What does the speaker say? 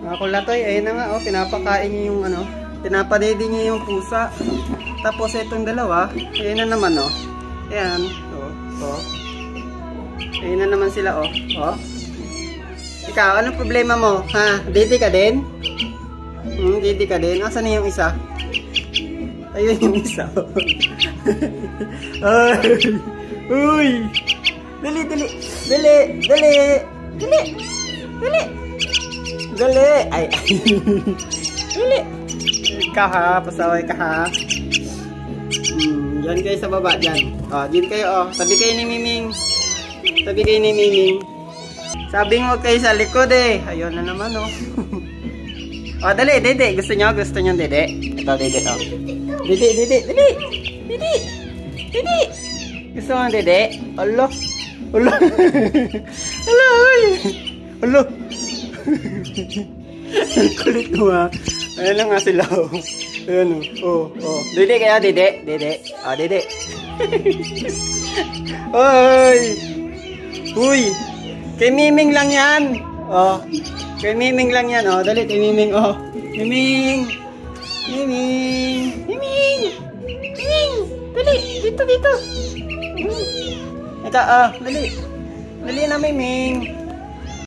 Mga kulatoy, ayun na nga, oh, pinapakain niya yung ano, pinapadede niya yung pusa. Tapos itong dalawa, ayun na naman, oh. Ayan, oh, oh. Ayun na naman sila, oh, oh. Ikaw, anong problema mo? Ha? Dede ka din? Dede ka din? Asan na yung isa? Ayun yung isa, oh. Ay! Uy! Dali, dali! Dali! Dali! Dali! Dali! Dali! Ay, ay! Dali! Ka ha, pasaway ka ha. Diyan kayo sa baba, diyan. O, diyan kayo, o. Tabi kayo ni Miming. Tabi kayo ni Miming. Sabi mo kayo sa likod eh. Ayun na naman, o. O, dali, dede. Gusto nyo dede? Ito, dede, o. Dede, dede, dede! Dede! Dede! Gusto mo dede? Alo! Alo! Alo! Alo! Kulit mo ha. Ayan lang nga sila, oh. Ayan, oh. Oh. Dede kaya, dede? Dede. Ah, dede. Oy! Uy! Kay Miming lang yan. Oh. Kay Miming lang yan, oh. Dali, kay Miming, oh. Miming! Miming! Miming! Miming! Dali! Dito, dito! Ito, oh. Dali. Dali na, Miming.